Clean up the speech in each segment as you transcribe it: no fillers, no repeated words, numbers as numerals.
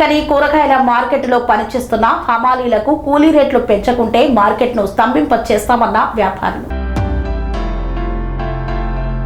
గోదావరికని కూరగాయల మార్కెట్లో పనిచేస్తున్న హమాలీలకు కూలీ రేట్లు పెంచకుంటే మార్కెట్ను స్తంభింపచేస్తామన్న వ్యాపారులు.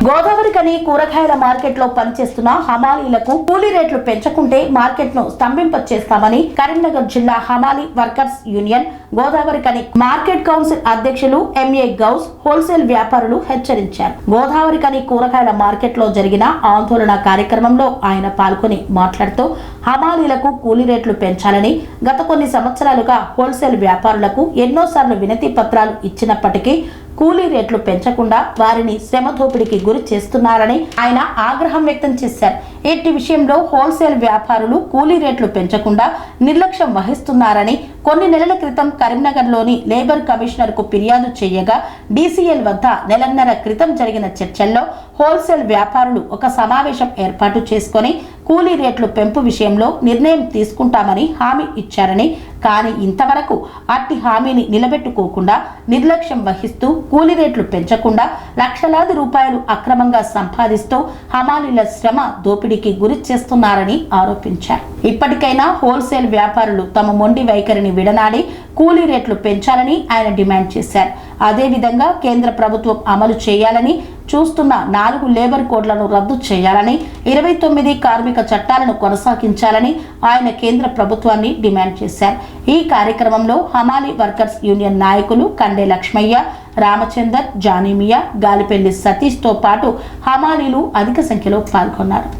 గోదావరికని కూరగాయల మార్కెట్లో పనిచేస్తున్న హమాలీలకు కూలీ రేట్లు పెంచకుంటే మార్కెట్ను స్తంభింపచేస్తామని కరీంనగర్ జిల్లా హమాలీ workers union Godavarikhani market council అధ్యక్షులు ఎంఏ గౌస్ హోల్సేల్ వ్యాపారులు హెచ్చరించారు. గోదావరికని కూరగాయల మార్కెట్లో జరిగిన ఆందోళన కార్యక్రమంలో ఆయన పాల్గొని మాట్లాడుతూ హమాలీలకు కూలీ రేట్లు పెంచాలని గత కొన్ని సంవత్సరాలుగా హోల్సేల్ వ్యాపారులకు ఎన్నోసార్లు వినతి పత్రాలు ఇచ్చినప్పటికీ కూలీ రేట్లు పెంచకుండా వారిని శ్రమ దోపిడీకి గురి చేస్తున్నారని ఆయన ఆగ్రహం వ్యక్తం చేశారు. ఇట్టి విషయంలో హోల్సేల్ వ్యాపారులు కూలీ రేట్లు పెంచకుండా నిర్లక్ష్యం వహిస్తున్నారని కొన్ని నెలల క్రితం కరీంనగర్లోని లేబర్ కమిషనర్ కు ఫిర్యాదు చేయగా డీసీఎల్ వద్ద నెలన్నర క్రితం జరిగిన చర్చల్లో హోల్సేల్ వ్యాపారులు ఒక సమావేశం ఏర్పాటు చేసుకుని కూలీ రేట్లు పెంపు విషయంలో నిర్ణయం తీసుకుంటామని హామీ ఇచ్చారని, కానీ ఇంతవరకు అట్టి హామీని నిలబెట్టుకోకుండా నిర్లక్ష్యం వహిస్తూ కూలీ రేట్లు పెంచకుండా లక్షలాది రూపాయలు అక్రమంగా సంపాదిస్తూ హమాలీల శ్రమ దోపిడీకి గురి చేస్తున్నారని ఆరోపించారు. ఇప్పటికైనా హోల్సేల్ వ్యాపారులు తమ మొండి వైఖరిని విడనాడి కూలీ రేట్లు పెంచాలని ఆయన డిమాండ్ చేశారు. అదేవిధంగా కేంద్ర ప్రభుత్వం అమలు చేయాలని చూస్తున్న 4 లేబర్ కోడ్లను రద్దు చేయాలని, 29 కార్మిక చట్టాలను కొనసాగించాలని ఆయన కేంద్ర ప్రభుత్వాన్ని డిమాండ్ చేశారు. ఈ కార్యక్రమంలో హమాలీ వర్కర్స్ యూనియన్ నాయకులు కండే లక్ష్మయ్య, రామచందర్, జానీమియా, గాలిపెల్లి సతీష్ తో పాటు హమాలీలు అధిక సంఖ్యలో పాల్గొన్నారు.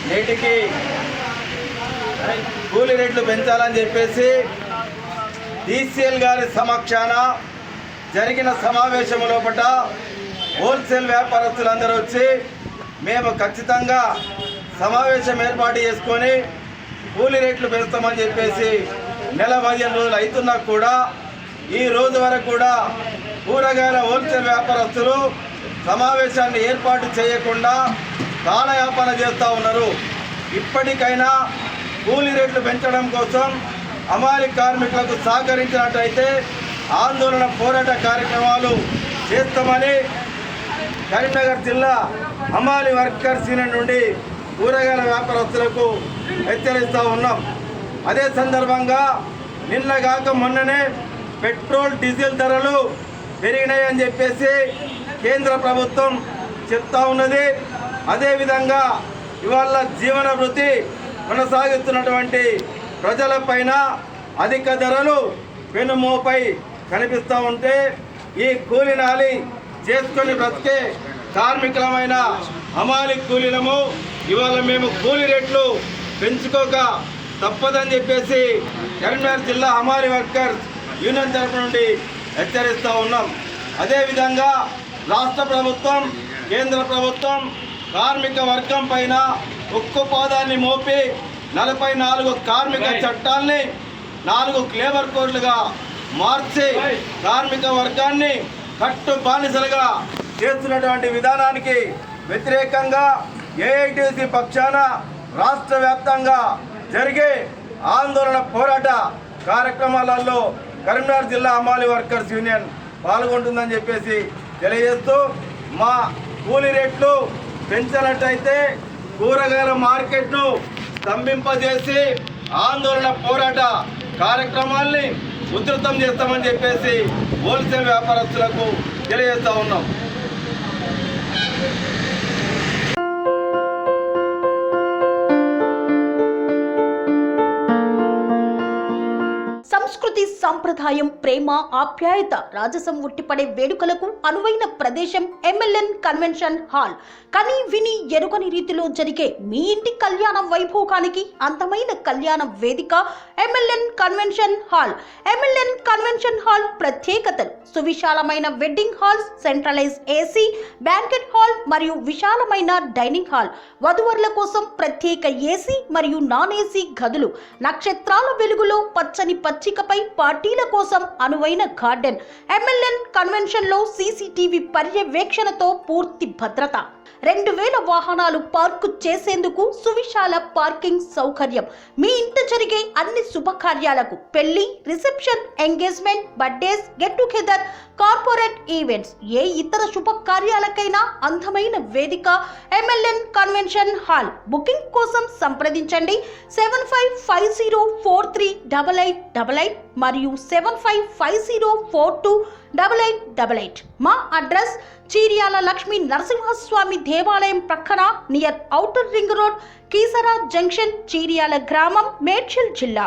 నేటికి కూలీ రేట్లు పెంచాలని చెప్పేసి డీసీఎల్ గారి సమక్షాన జరిగిన సమావేశం లోపల హోల్సేల్ వ్యాపారస్తులందరూ వచ్చి మేము ఖచ్చితంగా సమావేశం ఏర్పాటు చేసుకొని కూలీ రేట్లు పెంచుతామని చెప్పేసి నెల 15 రోజులు అవుతున్నా కూడా ఈ రోజు వరకు కూడా కూరగాయల హోల్సేల్ వ్యాపారస్తులు సమావేశాన్ని ఏర్పాటు చేయకుండా కాలయాపన చేస్తూ ఉన్నారు. ఇప్పటికైనా కూలీ రేట్లు పెంచడం కోసం హమాలీ కార్మికులకు సహకరించినట్టయితే ఆందోళన పోరాట కార్యక్రమాలు చేస్తామని కరీంనగర్ జిల్లా హమాలీ వర్కర్స్ యూనియన్ నుండి కూరగాయల వ్యాపారస్తులకు హెచ్చరిస్తూ ఉన్నాం. అదే సందర్భంగా నిన్నగాక మొన్ననే పెట్రోల్ డీజిల్ ధరలు పెరిగినాయని చెప్పేసి కేంద్ర ప్రభుత్వం చెప్తా ఉన్నది. అదేవిధంగా ఇవాళ జీవన వృత్తి కొనసాగిస్తున్నటువంటి ప్రజలపైన అధిక ధరలు వెనుమోపై కనిపిస్తూ ఉంటే ఈ కూలీ నాలి చేసుకొని బ్రతికే కార్మికులమైన హమాలీ కూలీలము ఇవాళ మేము కూలీ రేట్లు పెంచుకోక తప్పదని చెప్పేసి కరీంనగర్ జిల్లా హమాలీ వర్కర్స్ యూనియన్ తరఫు నుండి హెచ్చరిస్తూ ఉన్నాం. అదేవిధంగా రాష్ట్ర ప్రభుత్వం, కేంద్ర ప్రభుత్వం కార్మిక వర్గం పైన ఉక్కుపాదాన్ని మోపి 44 కార్మిక చట్టాల్ని 4 లేబర్ కోడ్లుగా మార్చి కార్మిక వర్గాన్ని కట్టు బానిసలుగా చేస్తున్నటువంటి విధానానికి వ్యతిరేకంగా ఏఐటీసీ పక్షాన రాష్ట్ర వ్యాప్తంగా జరిగే ఆందోళన పోరాట కార్యక్రమాలలో కరీంనగర్ జిల్లా హమాలీ వర్కర్స్ యూనియన్ పాల్గొంటుందని చెప్పేసి తెలియజేస్తూ, మా కూలీ రేట్లు పెంచినట్టయితే కూరగాయల మార్కెట్ను స్తంభింపజేసి ఆందోళన పోరాట కార్యక్రమాల్ని ఉధృతం చేస్తామని చెప్పేసి హోల్సేల్ వ్యాపారస్తులకు తెలియజేస్తూ ఉన్నాం. సంస్కృతి, సంప్రదాయం, ప్రేమ, ఆప్యాయత, రాజసం ఉట్టిపడే వేడుకలకు అనువైన ప్రదేశం ఎంఎల్ఎన్ కన్వెన్షన్ హాల్. కని విని ఎరుగని రీతిలో జరిగే మీ ఇంటి కళ్యాణ వైభోగానికి అందమైన కళ్యాణ వేదిక MLN convention hall. MLN convention hall ప్రత్యేకతలు: సువిశాలమైన wedding halls, centralise AC, banquet hall మరియు విశాలమైన డైనింగ్ హాల్, వధువరుల కోసం ప్రత్యేక ఏసీ మరియు నాన్ ఏసీ గదులు, నక్షత్రాల వెలుగులో పచ్చని పచ్చికపై పార్టీల పెళ్లిల కోసం అనువైన గార్డెన్, MLN కన్వెన్షన్ లో CCTV పర్యవేక్షణతో పూర్తి భద్రత, 2000 వాహనాలు పార్కు చేసేందుకు సువిశాల పార్కింగ్ సౌకర్యం. మీ ఇంట జరిగే అన్ని శుభకార్యాలకు, పెళ్లి, reception, engagement, birthdays, get together, corporate events, ఏ ఇతర శుభకార్యాలకైనా అందమైన వేదిక MLN కన్వెన్షన్ హాల్. బుకింగ్ కోసం సంప్రదించండి 7550438888 మరియు 7550428888. మా అడ్రస్ చీర్యాల లక్ష్మీ నరసింహస్వామి దేవాలయం ప్రక్కన, near outer ring road, Keesara junction, Cheeryal గ్రామం, మేడ్చల్ జిల్లా.